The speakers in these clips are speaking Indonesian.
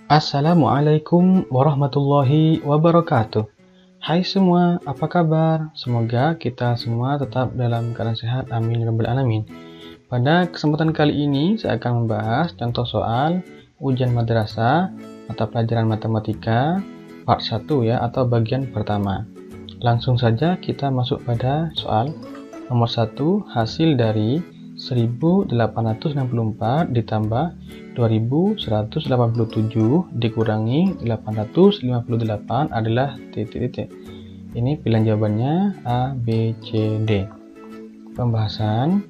Assalamualaikum warahmatullahi wabarakatuh. Hai semua, apa kabar? Semoga kita semua tetap dalam keadaan sehat. Amin ya rabbal alamin. Pada kesempatan kali ini saya akan membahas contoh soal ujian madrasah mata pelajaran matematika part 1 ya, atau bagian pertama. Langsung saja kita masuk pada soal nomor 1. Hasil dari 1864 ditambah 2187 dikurangi 858 adalah titik-titik. Ini pilihan jawabannya A, B, C, D. Pembahasan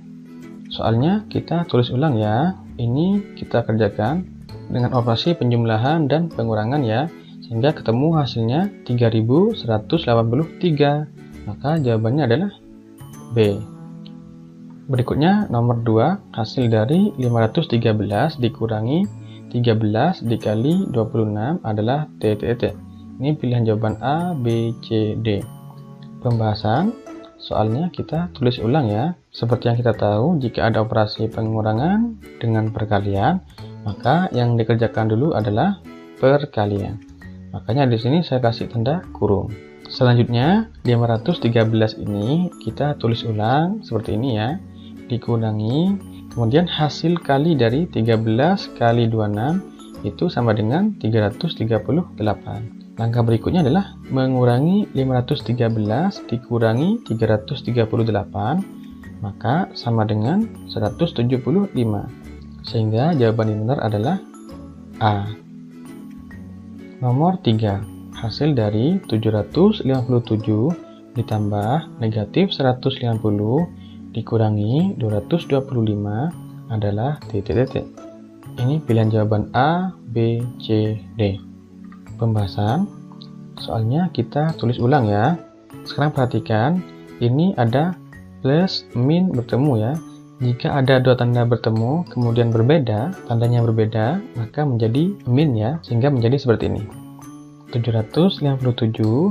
soalnya kita tulis ulang ya. Ini kita kerjakan dengan operasi penjumlahan dan pengurangan ya, sehingga ketemu hasilnya 3183. Maka jawabannya adalah B. Berikutnya nomor 2, hasil dari 513 dikurangi 13 dikali 26 adalah titik-titik. Ini pilihan jawaban A, B, C, D. Pembahasan soalnya kita tulis ulang ya. Seperti yang kita tahu, jika ada operasi pengurangan dengan perkalian, maka yang dikerjakan dulu adalah perkalian. Makanya di sini saya kasih tanda kurung. Selanjutnya 513 ini kita tulis ulang seperti ini ya. Dikurangi, kemudian hasil kali dari 13 kali 26 itu sama dengan 338. Langkah berikutnya adalah mengurangi 513 dikurangi 338, maka sama dengan 175. Sehingga jawaban yang benar adalah A. Nomor 3, hasil dari 757 ditambah negatif 190 dikurangi 225 adalah titik-titik. Ini pilihan jawaban A, B, C, D. Pembahasan soalnya kita tulis ulang ya. Sekarang perhatikan, ini ada plus min bertemu ya. Jika ada dua tanda bertemu kemudian berbeda, tandanya berbeda, maka menjadi min ya, sehingga menjadi seperti ini. 757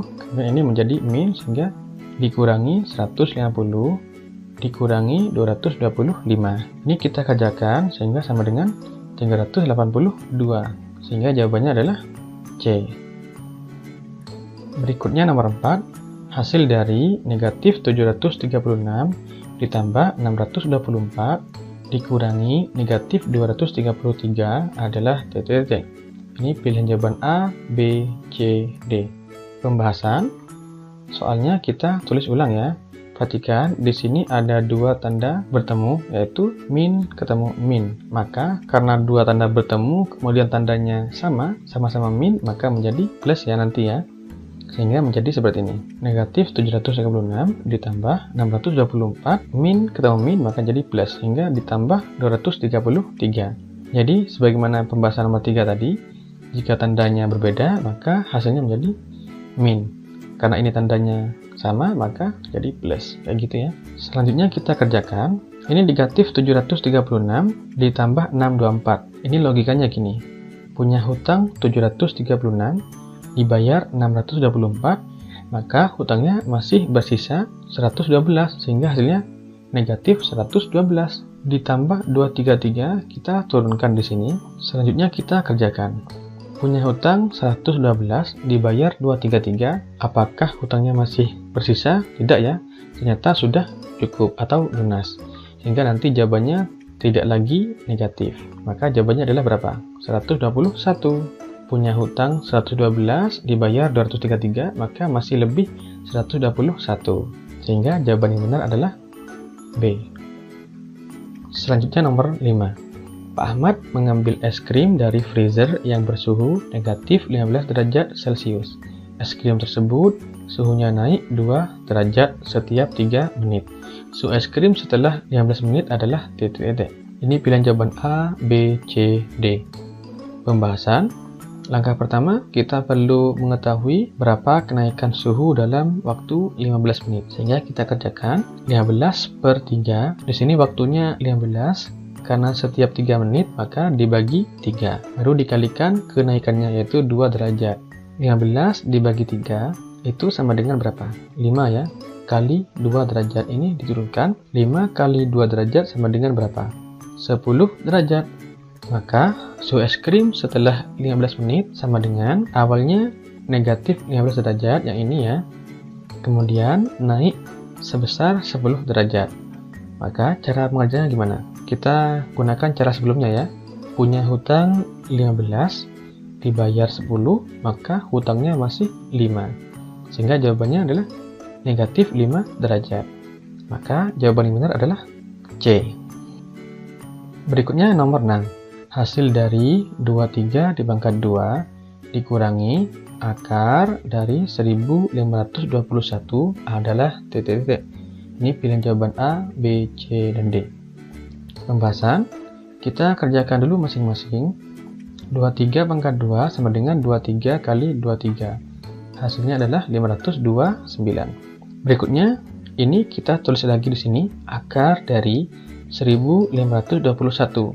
kemudian ini menjadi min, sehingga dikurangi 150 dikurangi 225. Ini kita kerjakan sehingga sama dengan 382. Sehingga jawabannya adalah C. Berikutnya nomor 4. Hasil dari negatif 736 ditambah 624 dikurangi negatif 233 adalah titik-titik. Ini pilihan jawaban A, B, C, D. Pembahasan soalnya kita tulis ulang ya. Perhatikan, di sini ada dua tanda bertemu, yaitu min ketemu min. Maka karena dua tanda bertemu, kemudian tandanya sama-sama min, maka menjadi plus ya nanti ya. Sehingga menjadi seperti ini. Negatif 736 ditambah 624, min ketemu min, maka jadi plus. Sehingga ditambah 233. Jadi, sebagaimana pembahasan nomor 3 tadi, jika tandanya berbeda, maka hasilnya menjadi min. Karena ini tandanya sama, maka jadi plus, kayak gitu ya. Selanjutnya kita kerjakan, ini negatif 736 ditambah 624. Ini logikanya gini, punya hutang 736 dibayar 624, maka hutangnya masih bersisa 112, sehingga hasilnya negatif 112. Ditambah 233 kita turunkan di sini. Selanjutnya kita kerjakan, punya hutang 112 dibayar 233, apakah hutangnya masih bersisa? Tidak ya, ternyata sudah cukup atau lunas, sehingga nanti jawabannya tidak lagi negatif. Maka jawabannya adalah berapa? 121. Punya hutang 112 dibayar 233, maka masih lebih 121, sehingga jawaban yang benar adalah B. Selanjutnya nomor 5. Pak Ahmad mengambil es krim dari freezer yang bersuhu negatif 15 derajat Celcius. Es krim tersebut suhunya naik 2 derajat setiap 3 menit. Suhu es krim setelah 15 menit adalah titik-titik. Ini pilihan jawaban A, B, C, D. Pembahasan. Langkah pertama, kita perlu mengetahui berapa kenaikan suhu dalam waktu 15 menit. Sehingga kita kerjakan 15/3. Di sini waktunya 15. Karena setiap 3 menit, maka dibagi 3. Baru dikalikan kenaikannya, yaitu 2 derajat. 15 dibagi 3, itu sama dengan berapa? 5 ya. Kali 2 derajat ini diturunkan. 5 kali 2 derajat sama dengan berapa? 10 derajat. Maka suhu es krim setelah 15 menit sama dengan awalnya negatif 15 derajat yang ini ya. Kemudian naik sebesar 10 derajat. Maka cara pengerjaannya gimana? Kita gunakan cara sebelumnya ya. Punya hutang 15, dibayar 10, maka hutangnya masih 5. Sehingga jawabannya adalah negatif 5 derajat. Maka jawaban yang benar adalah C. Berikutnya nomor 6. Hasil dari 23 dipangkat 2 dikurangi akar dari 1521 adalah titik-titik. Ini pilihan jawaban A, B, C, dan D. Pembahasan, kita kerjakan dulu masing-masing. 23 pangkat 2 sama dengan 23 kali 23. Hasilnya adalah 529. Berikutnya, ini kita tulis lagi di sini akar dari 1521.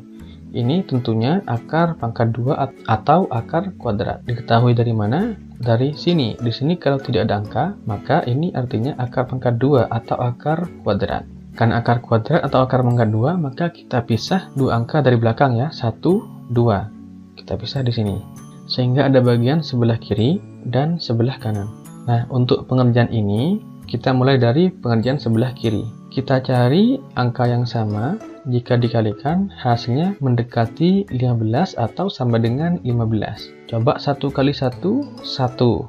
Ini tentunya akar pangkat 2 atau akar kuadrat. Diketahui dari mana? Dari sini. Di sini kalau tidak ada angka, maka ini artinya akar pangkat 2 atau akar kuadrat. Karena akar kuadrat atau akar pangkat 2, maka kita pisah 2 angka dari belakang ya. 1, 2. Kita pisah di sini. Sehingga ada bagian sebelah kiri dan sebelah kanan. Nah, untuk pengerjaan ini, kita mulai dari pengerjaan sebelah kiri. Kita cari angka yang sama. Jika dikalikan, hasilnya mendekati 15 atau sama dengan 15. Coba 1 kali 1, 1.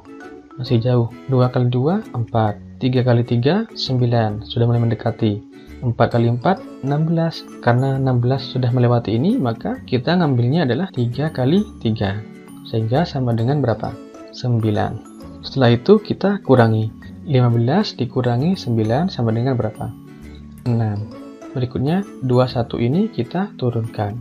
Masih jauh. 2 kali 2, 4. 3 kali 3, 9. Sudah mulai mendekati. 4 kali 4, 16. Karena 16 sudah melewati ini, maka kita ngambilnya adalah 3 kali 3. Sehingga sama dengan berapa? 9. Setelah itu kita kurangi. 15 dikurangi 9 sama dengan berapa? 6. Berikutnya, 21 ini kita turunkan.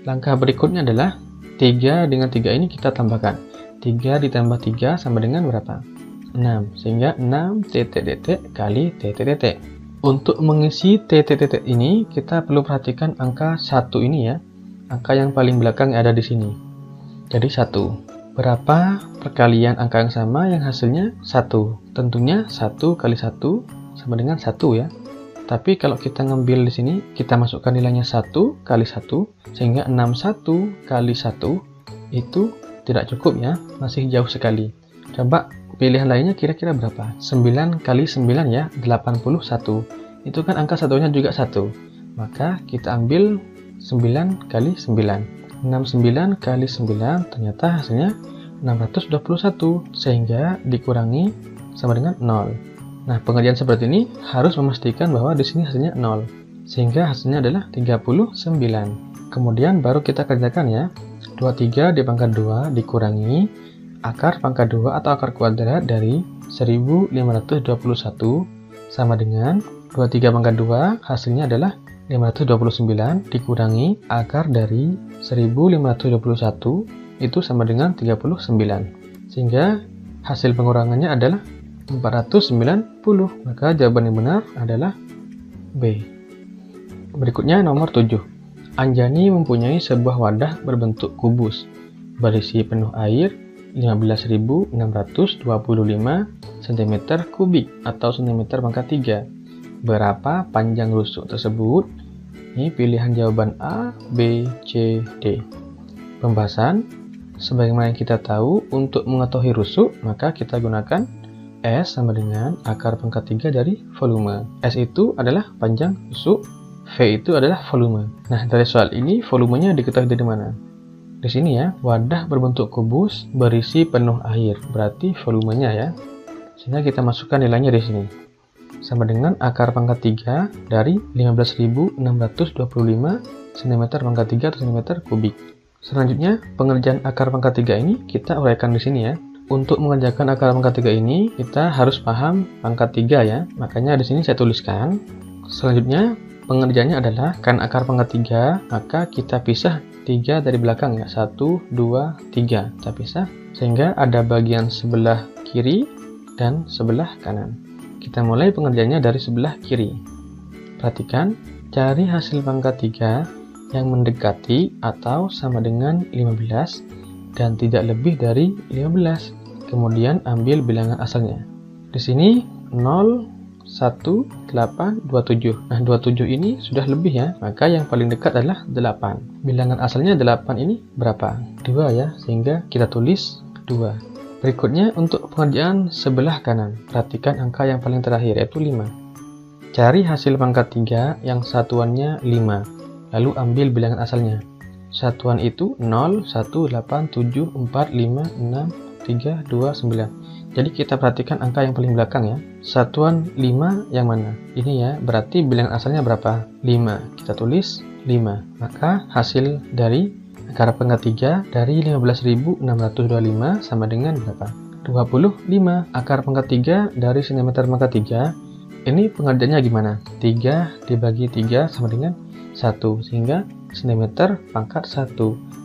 Langkah berikutnya adalah 3 dengan 3 ini kita tambahkan. 3 ditambah 3 sama dengan berapa? 6. Sehingga 6 titik-titik kali titik-titik. Untuk mengisi titik-titik ini, kita perlu perhatikan angka 1 ini ya. Angka yang paling belakang ada di sini. Jadi 1. Berapa perkalian angka yang sama yang hasilnya 1? Tentunya 1 kali 1 sama dengan 1 ya. Tapi kalau kita ngambil di sini, kita masukkan nilainya 1 kali 1, sehingga 61 kali 1 itu tidak cukup ya, masih jauh sekali. Coba pilihan lainnya kira-kira berapa? 9 kali 9 ya, 81. Itu kan angka satunya juga 1. Maka kita ambil 9 kali 9. 69 kali 9 ternyata hasilnya 621, sehingga dikurangi sama dengan 0. Nah, pengerjaan seperti ini harus memastikan bahwa di sini hasilnya 0, sehingga hasilnya adalah 39. Kemudian baru kita kerjakan ya. 23 dipangkat 2 dikurangi akar pangkat 2 atau akar kuadrat dari 1521 sama dengan 23 pangkat 2 hasilnya adalah 529 dikurangi akar dari 1521 itu sama dengan 39. Sehingga hasil pengurangannya adalah 490. Maka jawaban yang benar adalah B. Berikutnya nomor 7. Anjani mempunyai sebuah wadah berbentuk kubus berisi penuh air 15.625 cm3 atau cm pangkat 3. Berapa panjang rusuk tersebut? Ini pilihan jawaban A, B, C, D. Pembahasan, sebagaimana yang kita tahu, untuk mengetahui rusuk maka kita gunakan S sama dengan akar pangkat 3 dari volume. S itu adalah panjang rusuk, V itu adalah volume. Nah, dari soal ini volumenya diketahui dari mana? Di sini ya, wadah berbentuk kubus berisi penuh air, berarti volumenya ya. Sehingga kita masukkan nilainya di sini. Sama dengan akar pangkat 3 dari 15.625 cm pangkat 3 atau cm3. Selanjutnya, pengerjaan akar pangkat 3 ini kita uraikan di sini ya. Untuk mengerjakan akar pangkat 3 ini, kita harus paham pangkat 3 ya. Makanya di sini saya tuliskan. Selanjutnya, pengerjaannya adalah kan akar pangkat 3, maka kita pisah 3 dari belakang ya. 1, 2, 3. Kita pisah. Sehingga ada bagian sebelah kiri dan sebelah kanan. Kita mulai pengerjaannya dari sebelah kiri. Perhatikan, cari hasil pangkat 3 yang mendekati atau sama dengan 15 dan tidak lebih dari 15. Kemudian ambil bilangan asalnya. Di sini 0, 1, 8, 27. Nah, 27 ini sudah lebih ya, maka yang paling dekat adalah 8. Bilangan asalnya 8 ini berapa? 2 ya, sehingga kita tulis 2. Berikutnya untuk pengerjaan sebelah kanan. Perhatikan angka yang paling terakhir, yaitu 5. Cari hasil pangkat 3 yang satuannya 5, lalu ambil bilangan asalnya. Satuan itu 0, 1, 8, 7, 4, 5, 6, 3, 2, 9. Jadi kita perhatikan angka yang paling belakang ya. Satuan 5 yang mana? Ini ya, berarti bilangan asalnya berapa? 5. Kita tulis 5. Maka hasil dari akar pangkat 3 dari 15.625 sama dengan berapa? 25. Akar pangkat 3 dari cm pangkat 3. Ini pengerjaannya gimana? 3 dibagi 3 sama dengan 1. Sehingga cm pangkat 1.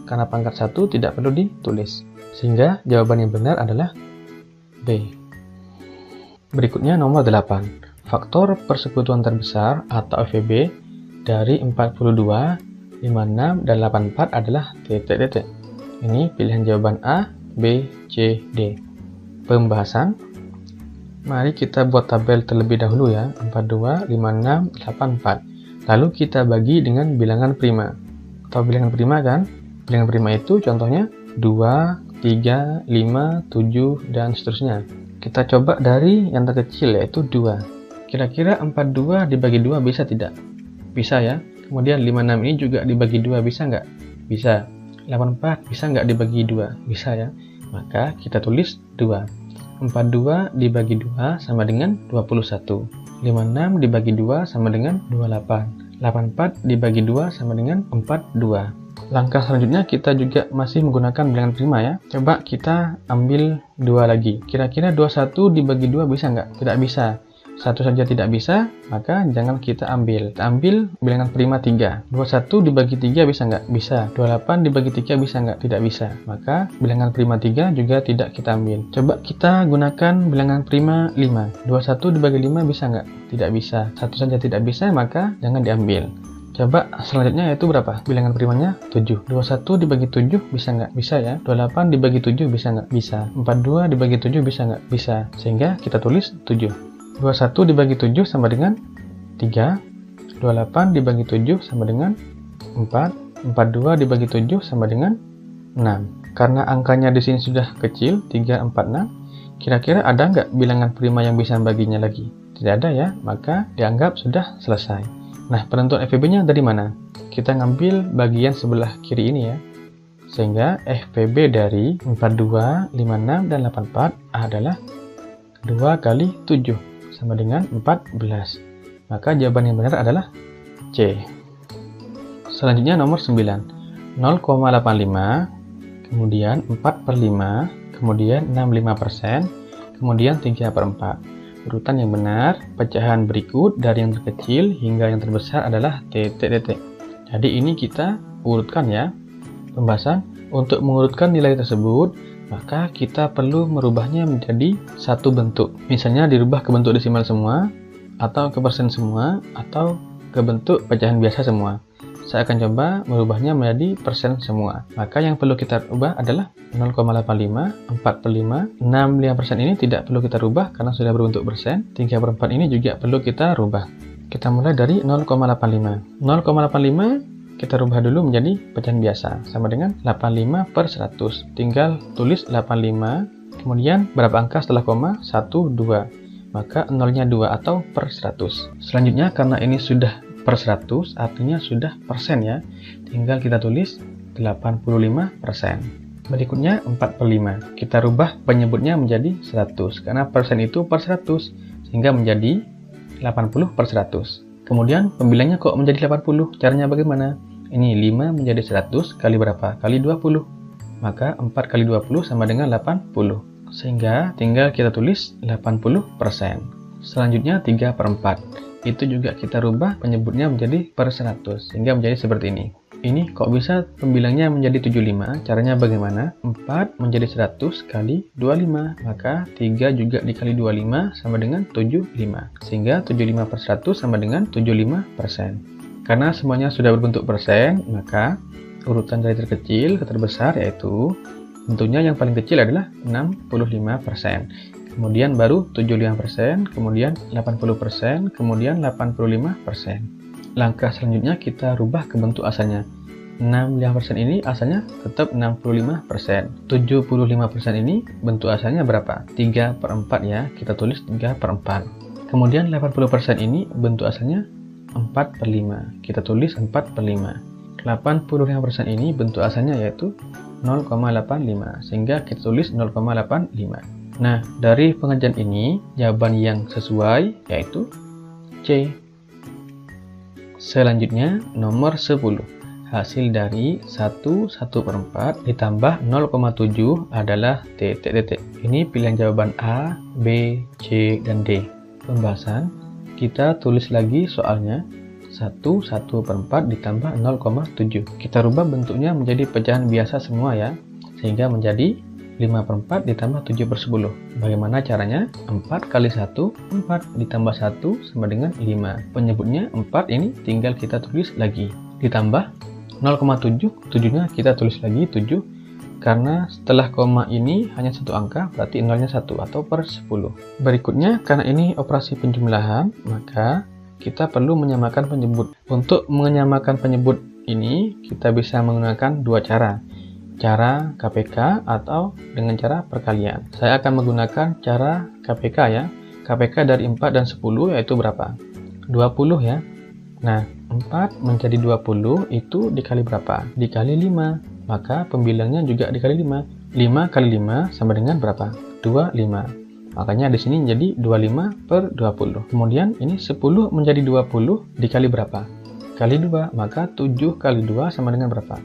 Karena pangkat 1 tidak perlu ditulis. Sehingga jawaban yang benar adalah B. Berikutnya nomor 8. Faktor persekutuan terbesar atau FPB dari 42, 56, dan 84 adalah titik-titik. Ini pilihan jawaban A, B, C, D. Pembahasan. Mari kita buat tabel terlebih dahulu ya. 42, 56, 84. Lalu kita bagi dengan bilangan prima. Atau bilangan prima kan? Bilangan prima itu contohnya 2, 3, 5, 7, dan seterusnya. Kita coba dari yang terkecil yaitu 2. Kira-kira 42 dibagi 2 bisa tidak? Bisa ya. Kemudian 56 ini juga dibagi 2 bisa nggak? Bisa. 84 bisa nggak dibagi 2? Bisa ya. Maka kita tulis 2. 42 dibagi 2 sama dengan 21. 56 dibagi 2 sama dengan 28. 84 dibagi 2 sama dengan 42. Langkah selanjutnya kita juga masih menggunakan bilangan prima ya. Coba kita ambil 2 lagi. Kira-kira 21 dibagi 2 bisa nggak? Tidak bisa. Satu saja tidak bisa, maka jangan kita ambil. Kita ambil bilangan prima 3. 21 dibagi 3 bisa nggak? Bisa. 28 dibagi 3 bisa nggak? Tidak bisa. Maka bilangan prima 3 juga tidak kita ambil. Coba kita gunakan bilangan prima 5. 21 dibagi 5 bisa nggak? Tidak bisa. Satu saja tidak bisa, maka jangan diambil. Coba selanjutnya yaitu berapa? Bilangan primanya 7. 21 dibagi 7 bisa nggak? Bisa ya. 28 dibagi 7 bisa nggak? Bisa. 42 dibagi 7 bisa nggak? Bisa. Sehingga kita tulis 7. 21 dibagi 7 sama dengan 3. 28 dibagi 7 sama dengan 4. 42 dibagi 7 sama dengan 6. Karena angkanya di sini sudah kecil, 3, 4, 6. Kira-kira ada nggak bilangan prima yang bisa baginya lagi? Tidak ada ya. Maka dianggap sudah selesai. Nah, penentuan FPB-nya dari mana? Kita ngambil bagian sebelah kiri ini ya. Sehingga FPB dari 42, 56, dan 84 adalah 2 kali 7 sama dengan 14. Maka jawaban yang benar adalah C. Selanjutnya nomor 9. 0,85, kemudian 4/5, kemudian 65%, kemudian 3/4. Urutan yang benar, pecahan berikut dari yang terkecil hingga yang terbesar adalah titik-titik. Jadi ini kita urutkan ya. Pembahasan, untuk mengurutkan nilai tersebut, maka kita perlu merubahnya menjadi satu bentuk. Misalnya dirubah ke bentuk desimal semua, atau ke persen semua, atau ke bentuk pecahan biasa semua. Saya akan coba merubahnya menjadi persen semua. Maka yang perlu kita ubah adalah 0,85, 4/5, 65% ini tidak perlu kita rubah karena sudah berbentuk persen. 3/4 ini juga perlu kita rubah. Kita mulai dari 0,85. 0,85 kita rubah dulu menjadi pecahan biasa. Sama dengan 85/100. Tinggal tulis 85. Kemudian berapa angka setelah koma? 1, 2. Maka 0-nya 2 atau per 100. Selanjutnya karena ini sudah per 100 artinya sudah persen ya. Tinggal kita tulis 85%. Berikutnya 4/5. Kita rubah penyebutnya menjadi 100 karena persen itu per 100 sehingga menjadi 80/100. Kemudian pembilangnya kok menjadi 80? Caranya bagaimana? Ini 5 menjadi 100 kali berapa? Kali 20. Maka 4 kali 20 sama dengan 80. Sehingga tinggal kita tulis 80%. Selanjutnya 3/4. Itu juga kita rubah penyebutnya menjadi per 100 sehingga menjadi seperti ini. Ini kok bisa pembilangnya menjadi 75? Caranya bagaimana? 4 menjadi 100 kali 25. Maka 3 juga dikali 25 sama dengan 75. Sehingga 75/100 sama dengan 75%. Karena semuanya sudah berbentuk persen, maka urutan dari terkecil ke terbesar yaitu tentunya yang paling kecil adalah 65%. kemudian baru 75%, kemudian 80%, kemudian 85%. Langkah selanjutnya kita rubah ke bentuk asalnya. 65% ini asalnya tetap 65%. 75% ini bentuk asalnya berapa? 3/4 ya, kita tulis 3/4. Kemudian 80% ini bentuk asalnya 4/5, kita tulis 4/5. 85% ini bentuk asalnya yaitu 0,85, sehingga kita tulis 0,85. Nah, dari pengerjaan ini, jawaban yang sesuai yaitu C. Selanjutnya, nomor 10. Hasil dari 1/4 ditambah 0,7 adalah titik-titik. Ini pilihan jawaban A, B, C, dan D. Pembahasan, kita tulis lagi soalnya. 1/4 ditambah 0,7. Kita rubah bentuknya menjadi pecahan biasa semua ya, sehingga menjadi 5/4 ditambah 7/10. Bagaimana caranya? 4 kali 1, 4 ditambah 1 sama dengan 5. Penyebutnya 4 ini tinggal kita tulis lagi. Ditambah 0,7, 7-nya kita tulis lagi 7. Karena setelah koma ini hanya satu angka, berarti nolnya 1 atau per 10. Berikutnya, karena ini operasi penjumlahan, maka kita perlu menyamakan penyebut. Untuk menyamakan penyebut ini, kita bisa menggunakan dua cara. Cara KPK atau dengan cara perkalian. Saya akan menggunakan cara KPK ya. KPK dari 4 dan 10 yaitu berapa? 20 ya. Nah, 4 menjadi 20 itu dikali berapa? Dikali 5. Maka pembilangnya juga dikali 5. 5 kali 5 sama dengan berapa? 25. Makanya di sini jadi 25/20. Kemudian ini 10 menjadi 20 dikali berapa? Kali 2. Maka 7 kali 2 sama dengan berapa?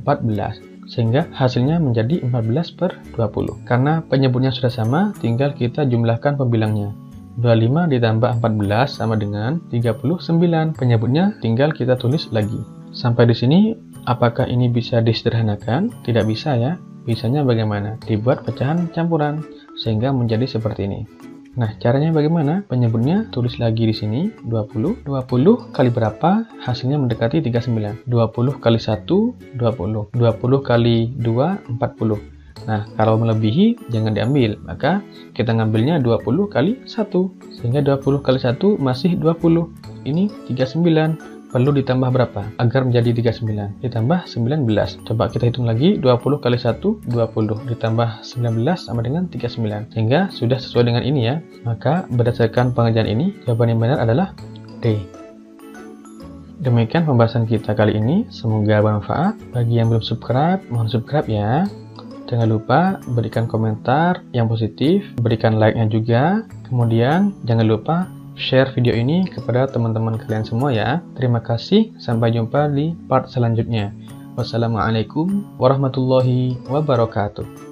14. Sehingga hasilnya menjadi 14/20. Karena penyebutnya sudah sama, tinggal kita jumlahkan pembilangnya. 25 ditambah 14 sama dengan 39. Penyebutnya tinggal kita tulis lagi. Sampai di sini, apakah ini bisa disederhanakan? Tidak bisa ya. Bisanya bagaimana? Dibuat pecahan campuran sehingga menjadi seperti ini. Nah, caranya bagaimana? Penyebutnya tulis lagi di sini 20. 20 kali berapa? Hasilnya mendekati 39. 20 kali 1 20. 20 kali 2 40. Nah, kalau melebihi jangan diambil, maka kita ngambilnya 20 kali 1. Sehingga 20 kali 1 masih 20. Ini 39. Perlu ditambah berapa agar menjadi 39? Ditambah 19. Coba kita hitung lagi, 20 kali 1, 20. Ditambah 19 sama dengan 39. Sehingga sudah sesuai dengan ini ya. Maka berdasarkan pengerjaan ini, jawaban yang benar adalah D. Demikian pembahasan kita kali ini. Semoga bermanfaat. Bagi yang belum subscribe, mohon subscribe ya. Jangan lupa berikan komentar yang positif, berikan like-nya juga. Kemudian jangan lupa share video ini kepada teman-teman kalian semua ya. Terima kasih, sampai jumpa di part selanjutnya. Wassalamualaikum warahmatullahi wabarakatuh.